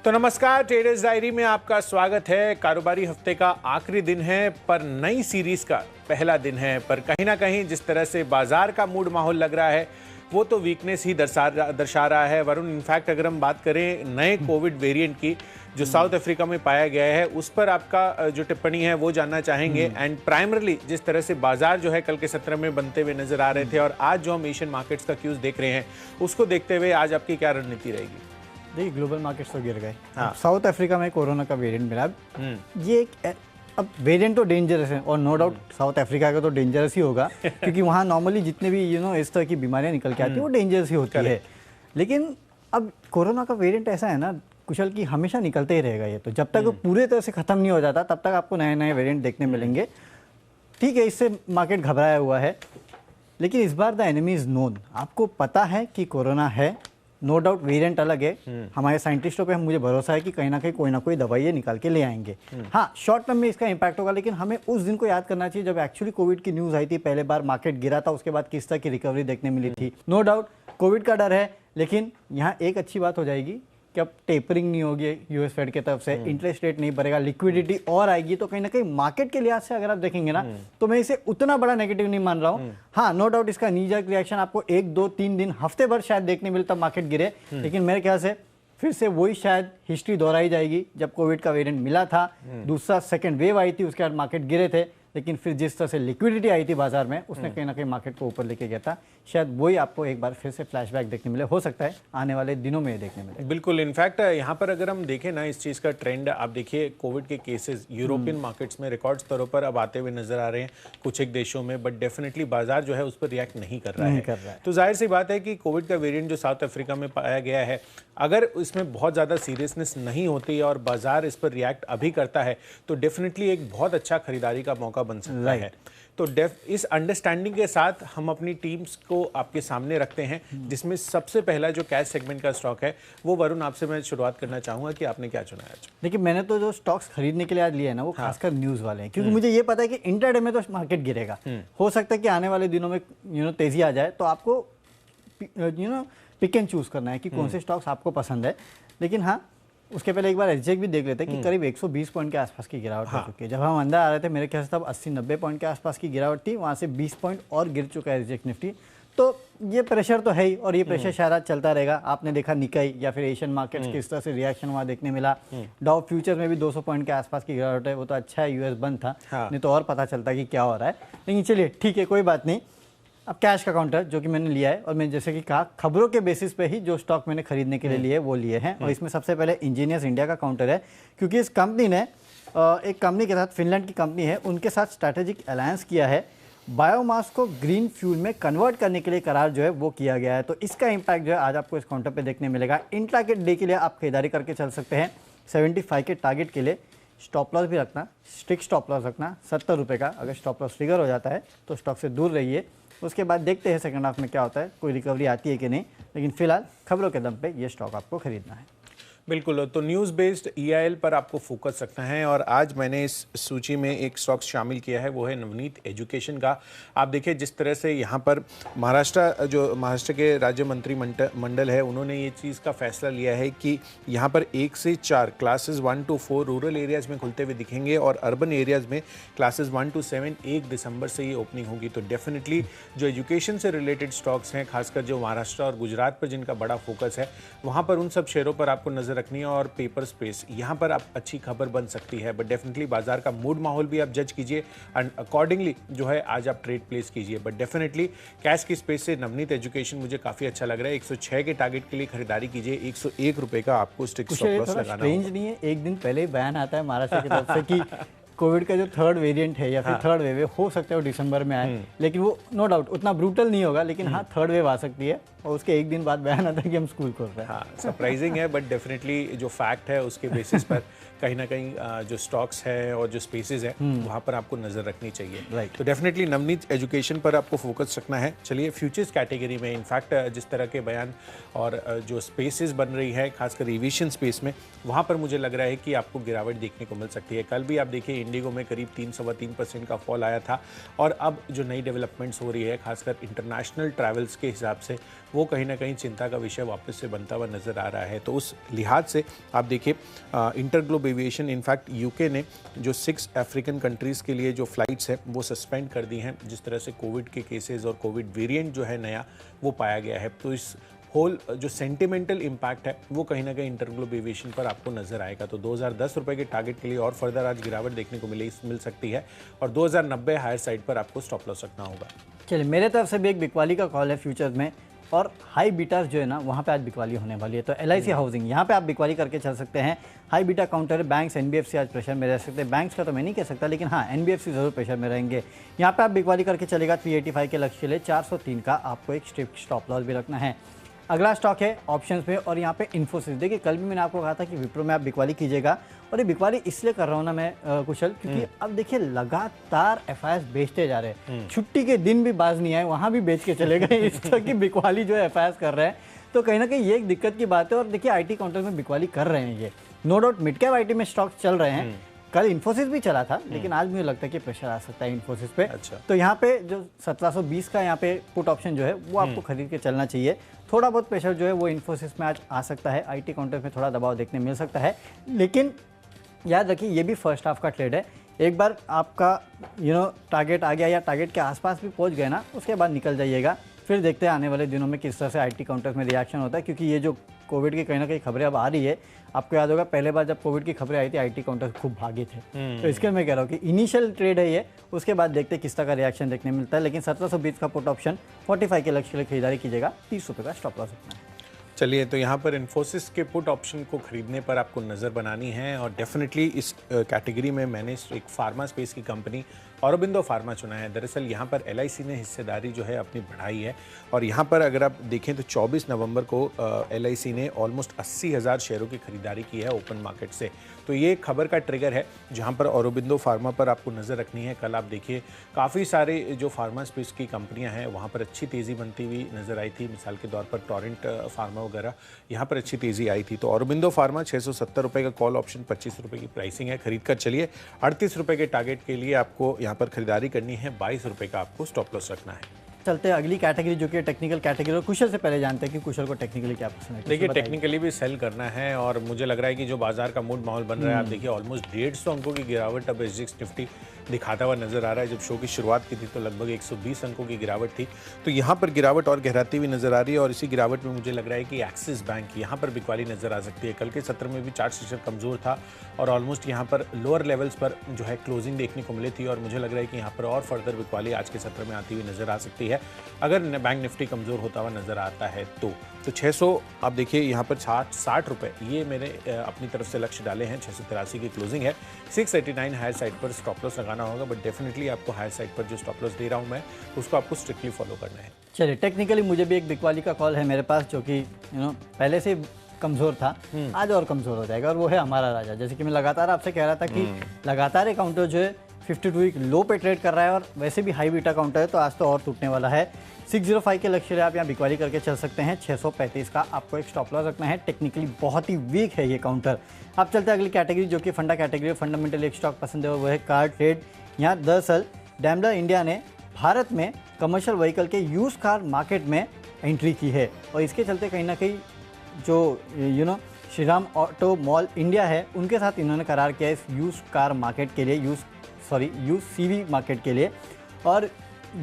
तो नमस्कार, traders diary में आपका स्वागत है। कारोबारी हफ्ते का आखिरी दिन है पर नई सीरीज का पहला दिन है, पर कहीं ना कहीं जिस तरह से बाजार का मूड माहौल लग रहा है वो तो वीकनेस ही दर्शा रहा है। वरुण, इनफैक्ट अगर हम बात करें नए कोविड वेरिएंट की जो साउथ अफ्रीका में पाया गया है, उस पर आपका जो टिप्पणी है वो जानना चाहेंगे। एंड प्राइमरली जिस तरह से बाजार जो है कल के सत्र में बनते हुए नजर आ रहे थे और आज जो हम एशियन मार्केट्स का क्यूज देख रहे हैं उसको देखते हुए आज आपकी क्या रणनीति रहेगी? देखिए, ग्लोबल मार्केट्स तो गिर गए। हाँ। साउथ अफ्रीका में कोरोना का वेरिएंट मिला। ये अब वेरिएंट तो डेंजरस है और नो डाउट साउथ अफ्रीका का तो डेंजरस ही होगा क्योंकि वहाँ नॉर्मली जितने भी इस तरह की बीमारियाँ निकल के आती है वो डेंजरस ही होती है। लेकिन अब कोरोना का वेरिएंट ऐसा है ना कुशल, कि हमेशा निकलते ही रहेगा। ये तो जब तक वो पूरे तरह से खत्म नहीं हो जाता तब तक आपको नए नए वेरिएंट देखने मिलेंगे। ठीक है, इससे मार्केट घबराया हुआ है, लेकिन इस बार द एनिमी इज नोन। आपको पता है कि कोरोना है, नो डाउट वेरिएंट अलग है। हमारे साइंटिस्टों पे मुझे भरोसा है कि कहीं ना कोई दवाई निकाल के ले आएंगे। हाँ, शॉर्ट टर्म में इसका इंपैक्ट होगा, लेकिन हमें उस दिन को याद करना चाहिए जब एक्चुअली कोविड की न्यूज़ आई थी। पहले बार मार्केट गिरा था, उसके बाद किस तरह की रिकवरी देखने मिली थी। नो डाउट कोविड का डर है, लेकिन यहाँ एक अच्छी बात हो जाएगी कि अब टेपरिंग नहीं होगी यूएस फेड की तरफ से, इंटरेस्ट रेट नहीं बढ़ेगा, लिक्विडिटी और आएगी। तो कहीं ना कहीं मार्केट के लिहाज से अगर आप देखेंगे ना तो मैं इसे उतना बड़ा नेगेटिव नहीं मान रहा हूँ। हाँ, नो डाउट इसका नीजर्क रिएक्शन आपको 1, 2, 3 दिन, हफ्ते भर शायद देखने मिले तब मार्केट गिरे। लेकिन मेरे ख्याल से फिर से वही शायद हिस्ट्री दोहराई जाएगी। जब कोविड का वेरिएंट मिला था, दूसरा सेकेंड वेव आई थी, उसके बाद मार्केट गिरे थे, लेकिन फिर जिस तरह से लिक्विडिटी आई थी बाजार में उसने कहीं ना कहीं मार्केट को ऊपर लेके गया था। शायद वही आपको एक बार फिर से फ्लैशबैक देखने मिले, हो सकता है आने वाले दिनों में देखने मिले। बिल्कुल, इनफैक्ट यहाँ पर अगर हम देखें ना इस चीज़ का ट्रेंड, आप देखिए कोविड के केसेस यूरोपियन मार्केट्स में रिकॉर्ड स्तरों पर अब आते हुए नजर आ रहे हैं कुछ एक देशों में, बट डेफिनेटली बाजार जो है उस पर रिएक्ट नहीं कर रहा है। तो जाहिर सी बात है कि कोविड का वेरिएंट जो साउथ अफ्रीका में पाया गया है, अगर इसमें बहुत ज़्यादा सीरियसनेस नहीं होती और बाजार इस पर रिएक्ट अभी करता है तो डेफिनेटली एक बहुत अच्छा खरीदारी का मौका बन सकता है। तो इस अंडरस्टैंडिंग के साथ हम अपनी टीम्स को आपके सामने रखते हैं, जिसमें सबसे पहला जो कैश सेगमेंट का स्टॉक है वो वरुण आपसे मैं शुरुआत करना चाहूंगा कि आपने क्या चुना है। देखिए, मैंने तो जो स्टॉक्स खरीदने के लिए आज लिए है ना वो खासकर न्यूज़ वाले हैं, क्योंकि मुझे ये पता है कि इंटरडे में तो मार्केट गिरेगा। हो सकता है कि आने वाले दिनों में तेजी आ जाए, तो आपको पिक एंड चूज करना है कि कौन से स्टॉक्स आपको पसंद है। लेकिन हाँ, उसके पहले एक बार एग्जैक्ट भी देख लेते हैं कि करीब 120 पॉइंट के आसपास की गिरावट हो चुकी है। जब हम अंदर आ रहे थे मेरे ख्याल से तब 80-90 पॉइंट के आसपास की गिरावट थी, वहाँ से 20 पॉइंट और गिर चुका है एग्जैक्ट निफ्टी। तो ये प्रेशर तो है ही और ये प्रेशर शायद चलता रहेगा। आपने देखा निकाई या फिर एशियन मार्केट्स किस तरह से रिएक्शन वहाँ देखने मिला। डाउ फ्यूचर में भी 200 पॉइंट के आसपास की गिरावट है, वो तो अच्छा है, यूएस बंद था, नहीं तो और पता चलता कि क्या हो रहा है। लेकिन चलिए ठीक है, कोई बात नहीं। अब कैश का काउंटर जो कि मैंने लिया है, और मैं जैसे कि कहा खबरों के बेसिस पे ही जो स्टॉक मैंने खरीदने के लिए लिए वो लिए हैं। और इसमें सबसे पहले इंजीनियर्स इंडिया का काउंटर है, क्योंकि इस कंपनी ने एक कंपनी के साथ, फिनलैंड की कंपनी है, उनके साथ स्ट्रैटेजिक अलायंस किया है। बायोमास को ग्रीन फ्यूल में कन्वर्ट करने के लिए करार जो है वो किया गया है। तो इसका इम्पैक्ट जो है आज आपको इस काउंटर पर देखने मिलेगा। इंट्रा के डे के लिए आप खरीदारी करके चल सकते हैं। 75 के टारगेट के लिए स्टॉप लॉस भी रखना, स्ट्रिक्ट स्टॉप लॉस रखना 70 रुपये का। अगर स्टॉप लॉस ट्रिगर हो जाता है तो स्टॉक से दूर रहिए। उसके बाद देखते हैं सेकंड हाफ में क्या होता है, कोई रिकवरी आती है कि नहीं। लेकिन फिलहाल खबरों के दम पे ये स्टॉक आपको खरीदना है। बिल्कुल, तो न्यूज़ बेस्ड ईआईएल पर आपको फोकस रखना है। और आज मैंने इस सूची में एक स्टॉक शामिल किया है, वो है नवनीत एजुकेशन का। आप देखिए जिस तरह से यहाँ पर महाराष्ट्र के राज्य मंत्रिमंडल है, उन्होंने ये चीज़ का फैसला लिया है कि यहाँ पर 1 से 4 क्लासेस 1 to 4 रूरल एरियाज़ में खुलते हुए दिखेंगे और अर्बन एरियाज़ में क्लासेस 1 to 7 1 दिसंबर से ये ओपनिंग होगी। तो डेफिनेटली जो एजुकेशन से रिलेटेड स्टॉक्स हैं, खासकर जो महाराष्ट्र और गुजरात पर जिनका बड़ा फोकस है, वहाँ पर उन सब शेयरों पर आपको नजर रखनी है। और पेपर स्पेस यहाँ पर आप अच्छी खबर बन सकती है, बट डेफिनेटली बाजार का मूड माहौल भी आप जज कीजिए एंड अकॉर्डिंगली जो है आज आप ट्रेड प्लेस कीजिए। बट डेफिनेटली कैश की स्पेस से नवनीत एजुकेशन मुझे काफी अच्छा लग रहा है। 106 के टारगेट के लिए खरीदारी कीजिए। 101 रुपए का आपको स्टिक स्टॉप लॉस लगाना है। रेंज नहीं है, एक दिन पहले ही बयान आता है महाराष्ट्र की तरफ से कि कोविड का जो थर्ड वेरिएंट है या फिर थर्ड वेव है, हो सकता है वो दिसंबर में आए। लेकिन वो नो डाउट उतना ब्रूटल नहीं होगा, लेकिन हाँ थर्ड वेव आ सकती है और उसके एक दिन बाद बयान आता है कि हम स्कूल खोल रहे हैं। हाँ, सरप्राइजिंग है, बट डेफिनेटली जो फैक्ट है उसके बेसिस पर कहीं ना कहीं जो स्टॉक्स है और जो स्पेसेस है वहाँ पर आपको नजर रखनी चाहिए। तो डेफिनेटली नवनीत एजुकेशन पर आपको फोकस रखना है। चलिए फ्यूचर्स कैटेगरी में इनफैक्ट जिस तरह के बयान और जो स्पेसेस बन रही है, खासकर एविएशन स्पेस में, वहाँ पर मुझे लग रहा है कि आपको गिरावट देखने को मिल सकती है। कल भी आप देखिए इंडिगो में करीब 3-3.25% का फॉल आया था। और अब जो नई डेवलपमेंट्स हो रही है खासकर इंटरनेशनल ट्रैवल्स के हिसाब से, वो कहीं ना कहीं चिंता का विषय वापस से बनता हुआ नज़र आ रहा है। तो उस लिहाज से आप देखिए इंटरग्लोब एविएशन, इनफैक्ट यूके ने जो 6 अफ्रीकन कंट्रीज़ के लिए जो फ़्लाइट्स हैं वो सस्पेंड कर दी हैं, जिस तरह से कोविड के केसेस और कोविड वेरिएंट जो है नया वो पाया गया है। तो इस होल जो सेंटिमेंटल इम्पैक्ट है वो कहीं ना कहीं इंटरग्लोब एविएशन पर आपको नजर आएगा। तो 2010 रुपये के टारगेट के लिए और फर्दर आज गिरावट देखने को मिल सकती है और 2090 हायर साइड पर आपको स्टॉप लॉस रखना होगा। चलिए, मेरे तरफ से भी एक बिकवाली का कॉल है फ्यूचर में, और हाई बीटास जो है ना वहाँ पे आज बिकवाली होने वाली है। तो LIC हाउसिंग यहाँ पे आप बिकवाली करके चल सकते हैं। हाई बीटा काउंटर है, बैंक्स NBFC आज प्रेशर में रह सकते हैं। बैंक्स का तो मैं नहीं कह सकता, लेकिन हाँ NBFC जरूर प्रेशर में रहेंगे। यहाँ पे आप बिकवाली करके चलेगा 385 के लक्ष्य के लिए 403 का आपको एक स्ट्रिक्ट स्टॉप लॉस भी रखना है। अगला स्टॉक है ऑप्शंस पे, और यहाँ पे इन्फोसिस। देखिए कल भी मैंने आपको कहा था कि विप्रो में आप बिकवाली कीजिएगा, और ये बिकवाली इसलिए कर रहा हूँ ना मैं कुशल, क्योंकि अब देखिए लगातार FIS बेचते जा रहे हैं। छुट्टी के दिन भी बाज नहीं आए, वहाँ भी बेच के चले गए इस तरह की बिकवाली जो है FIS कर रहे हैं। तो कहीं ना कहीं ये एक दिक्कत की बात है। और देखिए IT काउंटर में बिकवाली कर रहे हैं ये, no doubt mid cap IT में स्टॉक चल रहे हैं। कल इन्फोसिस भी चला था, लेकिन आज मुझे लगता है कि प्रेशर आ सकता है इन्फोसिस पे। अच्छा। तो यहाँ पे जो 1720 का यहाँ पे पुट ऑप्शन जो है वो आपको खरीद के चलना चाहिए। थोड़ा बहुत प्रेशर जो है वो इन्फोसिस में आज आ सकता है, IT काउंटर में थोड़ा दबाव देखने मिल सकता है, लेकिन याद रखिए ये भी फर्स्ट हाफ का ट्रेड है। एक बार आपका टारगेट आ गया या टारगेट के आसपास भी पहुंच गए ना, उसके बाद निकल जाइएगा। फिर देखते हैं आने वाले दिनों में किस तरह से IT काउंटर्स में रिएक्शन होता है, क्योंकि ये जो कोविड की कहीं ना कहीं खबरें अब आ रही है। आपको याद होगा पहले बार जब कोविड की खबरें आई थी IT काउंटर खूब भागे थे। तो इसके मैं कह रहा हूँ कि इनिशियल ट्रेड है ये, उसके बाद देखते हैं किस तरह का रिएक्शन देखने मिलता है। लेकिन 1720 का पुट ऑप्शन 45 के लक्ष्य के लिए खरीदारी कीजिएगा, 30 रुपये का स्टॉप लॉस रखना है। चलिए, तो यहाँ पर इन्फोसिस के पुट ऑप्शन को खरीदने पर आपको नज़र बनानी है, और डेफिनेटली इस कैटेगरी में मैंने एक फार्मा स्पेस की कंपनी औरोबिंदो फार्मा चुना है। दरअसल यहाँ पर LIC ने हिस्सेदारी जो है अपनी बढ़ाई है, और यहाँ पर अगर आप देखें तो 24 नवंबर को LIC ने ऑलमोस्ट 80,000 शेयरों की खरीदारी की है ओपन मार्केट से। तो ये खबर का ट्रिगर है जहाँ पर औरोबिंदो फार्मा पर आपको नज़र रखनी है। कल आप देखिए काफ़ी सारे जो फार्मा स्पेस की कंपनियाँ हैं वहाँ पर अच्छी तेज़ी बनती हुई नज़र आई थी। मिसाल के तौर पर टोरेंट फार्मा वगैरह यहाँ पर अच्छी तेज़ी आई थी। तो औरोबिंदो फार्मा 670 रुपये का कॉल ऑप्शन, 25 रुपये की प्राइसिंग है, खरीद कर चलिए। 38 रुपये के टारगेट के लिए आपको यहाँ पर खरीदारी करनी है, 22 रुपये का आपको स्टॉप लॉस रखना है। चलते हैं अगली कैटेगरी जो कि टेक्निकल कैटेगरी, और कुशल से पहले जानते हैं कि कुशल को टेक्निकली क्या पसंद है। देखिए टेक्निकली भी सेल करना है, और मुझे लग रहा है कि जो बाजार का मूड माहौल बन रहा है, आप देखिए ऑलमोस्ट 150 अंकों की गिरावट अब SGX निफ्टी दिखाता हुआ नजर आ रहा है। जब शो की शुरुआत की थी तो लगभग 120 अंकों की गिरावट थी। तो यहाँ पर गिरावट और गहराती हुई नजर आ रही है, और इसी गिरावट में मुझे लग रहा है कि एक्सिस बैंक यहाँ पर बिकवाली नजर आ सकती है। कल के सत्र में भी चार्ट सेशन कमजोर था, और ऑलमोस्ट यहाँ पर लोअर लेवल्स पर जो है क्लोजिंग देखने को मिली थी, और मुझे लग रहा है कि यहाँ पर और फर्दर बिकवाली आज के सत्र में आती हुई नजर आ सकती है अगर बैंक निफ्टी कमजोर होता हुआ नजर आता है। तो 600 आप देखिए यहाँ पर 60 रुपये ये मैंने अपनी तरफ से लक्ष्य डाले हैं। 683 की क्लोजिंग है, 689 हायर साइड पर स्टॉप लॉस लगाना होगा, बट डेफिनेटली आपको हायर साइड पर जो स्टॉप लॉस दे रहा हूँ मैं, उसको आपको स्ट्रिक्टली फॉलो करना है। चलिए, टेक्निकली मुझे भी एक बिकवाली का कॉल है मेरे पास, जो कि पहले से कमजोर था, आज और कमजोर हो जाएगा, और वो है हमारा राजा। जैसे कि मैं लगातार आपसे कह रहा था कि लगातार एक काउंटर जो है 52 वीक लो पे ट्रेड कर रहा है, और वैसे भी हाई बीटा काउंटर है, तो आज तो और टूटने वाला है। 605 के लक्ष्य आप यहाँ बिकवाली करके चल सकते हैं। 635 का आपको एक स्टॉप लॉस रखना है। टेक्निकली बहुत ही वीक है ये काउंटर। आप चलते हैं अगली कैटेगरी जो कि फंडा कैटेगरी है। फंडामेंटली एक स्टॉक पसंद है, वो है कार ट्रेड। यहाँ दरअसल डैमलर इंडिया ने भारत में कमर्शियल व्हीकल के यूज कार मार्केट में एंट्री की है, और इसके चलते कहीं ना कहीं जो श्रीराम ऑटो मॉल इंडिया है उनके साथ इन्होंने करार किया इस यूज कार मार्केट के लिए, यूज CV मार्केट के लिए। और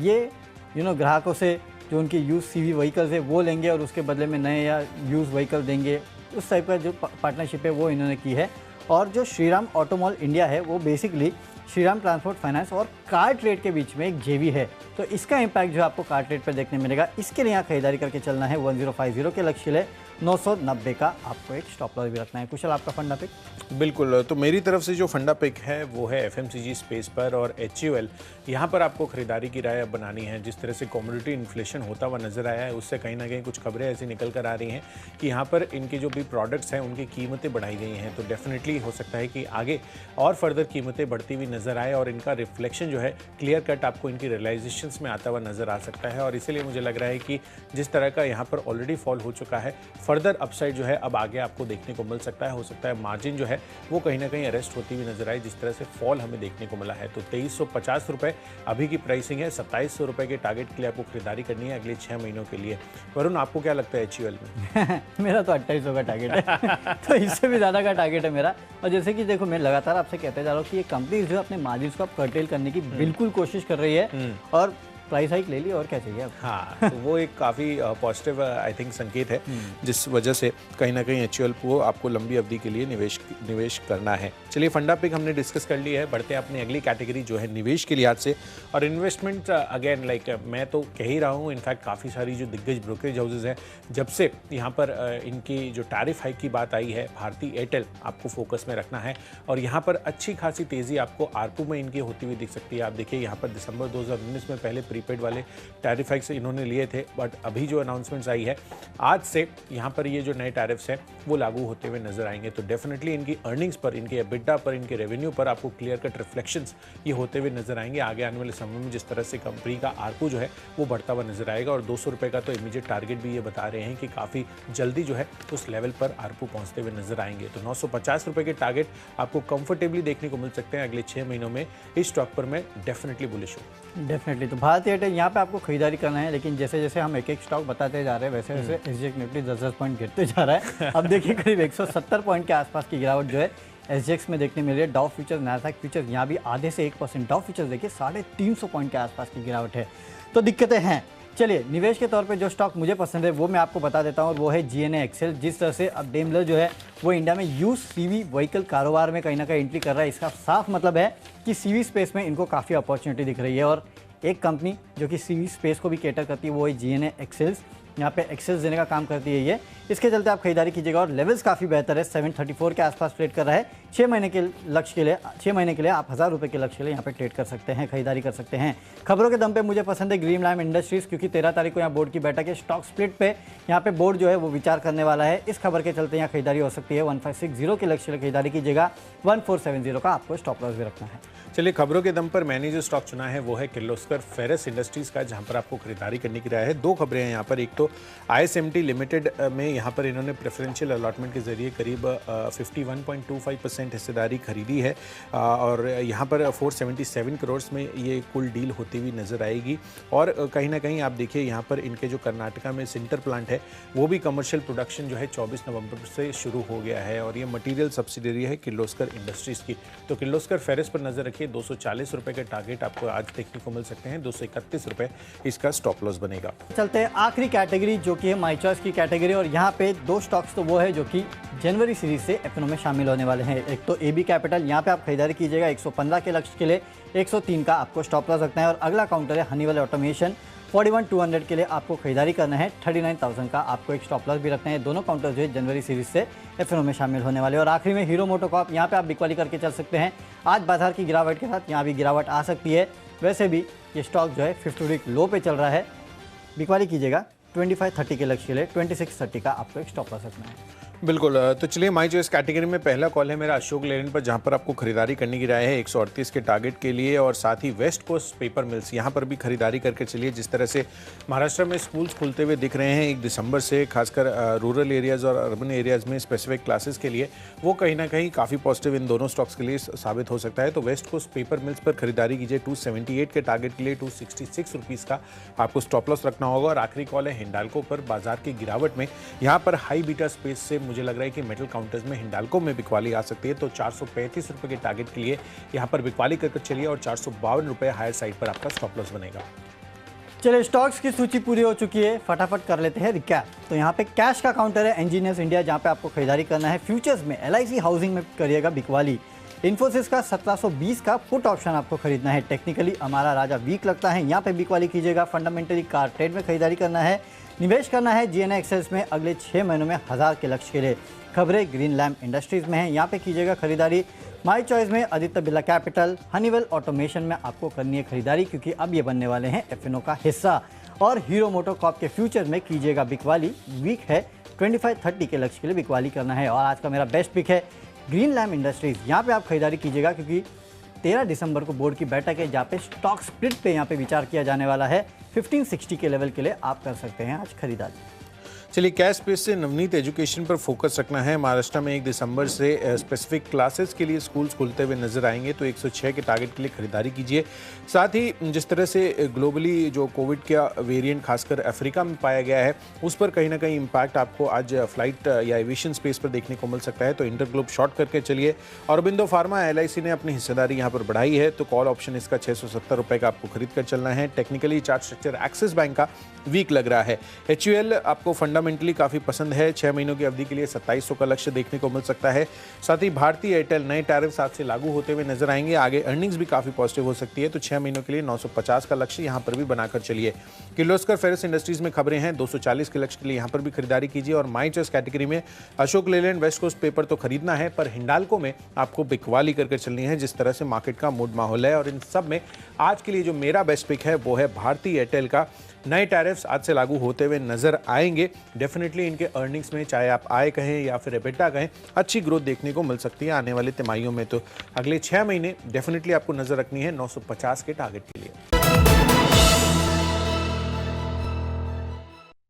ये ग्राहकों से जो उनके यूज CV व्हीकल्स है वो लेंगे, और उसके बदले में नए या यूज व्हीकल देंगे। उस टाइप का जो पार्टनरशिप है वो इन्होंने की है। और जो श्रीराम ऑटो मॉल इंडिया है वो बेसिकली श्रीराम ट्रांसपोर्ट फाइनेंस और कार ट्रेड के बीच में एक JV है। तो इसका इम्पैक्ट जो आपको कार ट्रेड पर देखने मिलेगा, इसके लिए यहाँ खरीदारी करके चलना है। 1050 के लक्ष्य ले 990 का आपको एक स्टॉप लॉस भी रखना है। कुशल, आपका फंडा पिक? बिल्कुल, तो मेरी तरफ से जो फंडा पिक है वो है FMCG स्पेस पर और HUL। यहाँ पर आपको खरीदारी की राय बनानी है। जिस तरह से कमोडिटी इन्फ्लेशन होता हुआ नजर आया है, उससे कहीं ना कहीं कुछ खबरें ऐसी निकल कर आ रही हैं कि यहाँ पर इनके जो भी प्रोडक्ट्स हैं उनकी कीमतें बढ़ाई गई हैं। तो डेफिनेटली हो सकता है कि आगे और फर्दर कीमतें बढ़ती हुई नजर नजर आए और इनका रिफ्लेक्शन जो है क्लियर कट आपको इनकी रियलाइजेशंस में आता हुआ नजर आ सकता है। और इसीलिए मुझे लग रहा है कि जिस तरह का यहाँ पर ऑलरेडी फॉल हो चुका है, फर्दर अपसाइड जो है अब आगे आपको देखने को मिल सकता है। हो सकता है मार्जिन जो है वो कहीं ना कहीं अरेस्ट होती हुई नजर आए, जिस तरह से फॉल हमें देखने को मिला है। तो 2350 रुपये अभी की प्राइसिंग है। 2700 रुपये के टारगेट के लिए आपको खरीदारी करनी है अगले 6 महीनों के लिए। वरुण, आपको क्या लगता है HUL में? मेरा तो 2800 का टारगेट है तो इससे भी ज़्यादा का टारगेट है मेरा। और जैसे कि देखो, मैं लगातार आपसे कहते जा रहा हूँ कि ये कंपनी जो है अपने मार्जिन को आप कर्टेल करने की बिल्कुल कोशिश कर रही है और प्राइस हाइक ले ली और क्या चाहिए अब। हाँ, तो वो एक काफ़ी पॉजिटिव आई थिंक संकेत है, जिस वजह से कहीं ना कहीं HUL को आपको लंबी अवधि के लिए निवेश करना है। चलिए, फंडा पिक हमने डिस्कस कर लिया है। बढ़ते हैं अपनी अगली कैटेगरी जो है निवेश के लिहाज से और इन्वेस्टमेंट। अगेन लाइक मैं तो कह ही रहा हूँ, इनफैक्ट काफ़ी सारी जो दिग्गज ब्रोकरेज हाउसेज हैं, जब से यहाँ पर इनकी जो टैरिफ हाइक की बात आई है, भारती एयरटेल आपको फोकस में रखना है। और यहाँ पर अच्छी खासी तेज़ी आपको ARPU में इनकी होती हुई दिख सकती है। आप देखिए, यहाँ पर दिसंबर 2019 में पहले प्रीपेड वाले टैरिफ हाइक से इन्होंने लिए थे, बट अभी जो अनाउंसमेंट्स आई है आज से, यहाँ पर ये जो नए टैरिफ्स हैं वो लागू होते हुए नजर आएंगे। तो डेफिनेटली इनकी अर्निंग्स पर, इनके एबिटा पर, इनके रेवेन्यू पर आपको क्लियर कट रिफ्लेक्शंस ये होते हुए नजर आएंगे आगे आने वाले समय में। जिस तरह से कंपनी का ARPU जो है वो बढ़ता हुआ नजर आएगा और 200 रुपये का तो इमीडिएट टारगेट भी ये बता रहे हैं कि काफ़ी जल्दी जो है उस लेवल पर ARPU पहुँचते हुए नजर आएंगे। तो 950 रुपये के टारगेट आपको कंफर्टेबली देखने को मिल सकते हैं अगले 6 महीनों में। इस स्टॉक पर मैं डेफिनेटली बुलिश हूँ। डेफिनेटली। तो भारती एयरटेल यहाँ पे आपको खरीदारी करना है, लेकिन जैसे जैसे हम एक एक स्टॉक बताते जा रहे हैं वैसे वैसे SGX निफ्टी 10-10 पॉइंट गिरते जा रहा है। अब देखिए, करीब 170 पॉइंट के आसपास की गिरावट जो है SGX में देखने मिल रही है। डाउ फ्यूचर, नैस्डैक फ्यूचर यहाँ भी आधे से 1%। डाउ फ्यूचर देखिए 350 पॉइंट के आसपास की गिरावट है। तो दिक्कतें हैं। चलिए, निवेश के तौर पे जो स्टॉक मुझे पसंद है वो मैं आपको बता देता हूँ, और वो है GNA एक्सेल। जिस तरह से अब डेमलर जो है वो इंडिया में यूज CV व्हीकल कारोबार में कहीं ना कहीं एंट्री कर रहा है, इसका साफ मतलब है कि CV स्पेस में इनको काफ़ी अपॉर्चुनिटी दिख रही है। और एक कंपनी जो कि CV स्पेस को भी कैटर करती है वो है GNA एक्सेल्स। यहाँ पे एक्सेस देने का काम करती है ये, इसके चलते आप खरीदारी कीजिएगा। और लेवल्स काफ़ी बेहतर है, 734 के आसपास ट्रेड कर रहा है। 6 महीने के लक्ष्य के लिए, 6 महीने के लिए आप 1000 रुपये के लक्ष्य के लिए यहाँ पे ट्रेड कर सकते हैं, खरीदारी कर सकते हैं। खबरों के दम पे मुझे पसंद है ग्रीन लैम्प इंडस्ट्रीज़, क्योंकि 13 तारीख को यहाँ बोर्ड की बैठक है। स्टॉक स्प्लिट पे यहाँ पे बोर्ड जो है वो विचार करने वाला है। इस खबर के चलते यहाँ खरीदारी हो सकती है। 1560 के लक्ष्य के लिए खरीदारी कीजिएगा। 1470 का आपको स्टॉप लॉस भी रखना है। चलिए, खबरों के दम पर मैंने जो स्टॉक चुना है वो है किर्लोस्कर फेरस इंडस्ट्रीज़ का, जहां पर आपको खरीदारी करने की राय है। 2 खबरें हैं यहाँ पर। एक तो ISMT लिमिटेड में यहाँ पर इन्होंने प्रेफरेंशियल अलॉटमेंट के जरिए करीब 51.25% हिस्सेदारी खरीदी है और यहाँ पर 477 करोड़ में ये कुल डील होती हुई नजर आएगी। और कहीं ना कहीं आप देखिए, यहाँ पर इनके जो कर्नाटका में सिंटर प्लांट है वो भी कमर्शियल प्रोडक्शन जो है 24 नवंबर से शुरू हो गया है और ये मटीरियल सब्सिडरी है किर्लोस्कर इंडस्ट्रीज़ की। तो किर्लोस्कर फेरस पर नजर रखिए। 240 रुपये के टारगेट आपको आज देखने को मिल सकते हैं। 231 रुपये इसका स्टॉप लॉस बनेगा। चलते हैं आखिरी कैटेगरी जो कि है माई चॉइस की कैटेगरी, और यहाँ पे 2 स्टॉक्स तो वो है जो कि जनवरी सीरीज से FNO में शामिल होने वाले हैं। एक तो AB कैपिटल, यहाँ पे आप खरीदारी कीजिएगा 115 के लक्ष्य के लिए, 103 का आपको स्टॉप लॉस रखना है। और अगला काउंटर है हनीवेल ऑटोमेशन, 41,200 के लिए आपको खरीदारी करना है, 39,000 का आपको एक स्टॉप लॉस भी रखना है। दोनों काउंटर जो है जनवरी सीरीज से FNO में शामिल होने वाले। और आखिरी में हीरो मोटोकॉर्प, यहाँ पे आप बिकवाली करके चल सकते हैं। आज बाजार की गिरावट के साथ यहाँ भी गिरावट आ सकती है। वैसे भी ये स्टॉक जो है 50 वीक लो पे चल रहा है, बिकवाली कीजिएगा। 2530 के लक्ष्य के लिए 2630 का आपको एक स्टॉप लॉस रखना है। बिल्कुल। तो चलिए, माई चॉइस कैटेगरी में पहला कॉल है मेरा अशोक लेलैंड पर, जहां पर आपको खरीदारी करने की राय है 138 के टारगेट के लिए। और साथ ही वेस्ट कोस्ट पेपर मिल्स, यहां पर भी खरीदारी करके चलिए। जिस तरह से महाराष्ट्र में स्कूल्स खुलते हुए दिख रहे हैं 1 दिसंबर से, खासकर रूरल एरियाज़ और अर्बन एरियाज़ में स्पेसिफिक क्लासेस के लिए, वो कहीं ना कहीं काफ़ी पॉजिटिव इन दोनों स्टॉक्स के लिए साबित हो सकता है। तो वेस्ट कोस्ट पेपर मिल्स पर खरीदारी कीजिए। 278 के टारगेट के लिए 266 रुपीज़ का आपको स्टॉप लॉस रखना होगा। और आखिरी कॉल है हिंडाल्को पर, बाजार की गिरावट में यहाँ पर हाई बीटा स्पेस से मुझे लग रहा है कि मेटल काउंटर्स में हिंडाल्को में बिकवाली आ सकती है। तो 435 रुपये के टारगेट के लिए यहाँ पर बिकवाली करके चलिए और 452 रुपये हायर साइड पर आपका स्टॉप लॉस बनेगा। चलिए, स्टॉक्स की सूची पूरी हो चुकी है, फटाफट कर लेते हैं रिकैप। तो यहाँ पे कैश का काउंटर है इंजीनियर्स इंडिया, जहाँ पे आपको खरीदारी करना है। फ्यूचर्स में LIC हाउसिंग में करिएगा बिकवाली। इन्फोसिस का 1720 का पुट ऑप्शन आपको खरीदना है। टेक्निकली हमारा राजा वीक लगता है, यहाँ पे बिकवाली कीजिएगा। फंडामेंटली कार ट्रेड में खरीदारी करना है। निवेश करना है GNA एक्सेल्स में अगले 6 महीनों में 1000 के लक्ष्य के लिए। खबरें ग्रीन लैम्प इंडस्ट्रीज़ में हैं, यहाँ पे कीजिएगा खरीदारी। माई चॉइस में Aditya Birla capital, Honeywell automation में आपको करनी है खरीदारी, क्योंकि अब ये बनने वाले हैं FNO का हिस्सा। और हीरो मोटोकॉर्प के फ्यूचर में कीजिएगा बिकवाली। वीक है, 2530 के लक्ष्य के लिए बिकवाली करना है। और आज का मेरा बेस्ट पिक है ग्रीन लैम्प इंडस्ट्रीज़, यहाँ पे आप खरीदारी कीजिएगा, क्योंकि 13 दिसंबर को बोर्ड की बैठक है जहाँ पे स्टॉक स्प्लिट पे यहाँ पे विचार किया जाने वाला है। 1560 के लेवल के लिए आप कर सकते हैं आज खरीदारी। चलिए, कैश स्पेस से नवनीत एजुकेशन पर फोकस रखना है। महाराष्ट्र में 1 दिसंबर से स्पेसिफिक क्लासेस के लिए स्कूल्स खुलते हुए नजर आएंगे, तो 106 के टारगेट के लिए खरीदारी कीजिए। साथ ही जिस तरह से ग्लोबली जो कोविड का वेरिएंट खासकर अफ्रीका में पाया गया है, उस पर कहीं ना कहीं इम्पैक्ट आपको आज फ्लाइट या एविएशन स्पेस पर देखने को मिल सकता है, तो इंटरग्लोब शॉर्ट करके चलिए। औरबिंदो फार्मा LIC ने अपनी हिस्सेदारी यहाँ पर बढ़ाई है, तो कॉल ऑप्शन इसका 670 रुपये का आपको खरीद कर चलना है। Technically chart structure axis bank का वीक लग रहा है। HUL आपको फंडामेंटली काफ़ी पसंद है। 6 महीनों की अवधि के लिए 2700 का लक्ष्य देखने को मिल सकता है। साथ ही भारतीय एयरटेल नए टैरिफ आज से लागू होते हुए नजर आएंगे। आगे अर्निंग्स भी काफ़ी पॉजिटिव हो सकती है, तो 6 महीनों के लिए 950 का लक्ष्य यहाँ पर भी बनाकर चलिए। किर्लोस्कर फेरस इंडस्ट्रीज में खबरें हैं, 240 के लक्ष्य के लिए यहाँ पर भी खरीदारी कीजिए। और माई चॉइस कैटेगरी में Ashok Leyland West Coast Paper तो खरीदना है, पर हिंडाल्को में आपको बिकवाली करके चलनी है, जिस तरह से मार्केट का मूड माहौल है। और इन सब में आज के लिए जो मेरा बेस्ट पिक है वो है भारतीय एयरटेल का। नए टैरिफ्स आज से लागू होते हुए नजर आएंगे। डेफिनेटली इनके अर्निंग्स में, चाहे आप आय कहें या फिर एबिटा कहें, अच्छी ग्रोथ देखने को मिल सकती है आने वाले तिमाहियों में। तो अगले 6 महीने डेफिनेटली आपको नजर रखनी है 950 के टारगेट के लिए।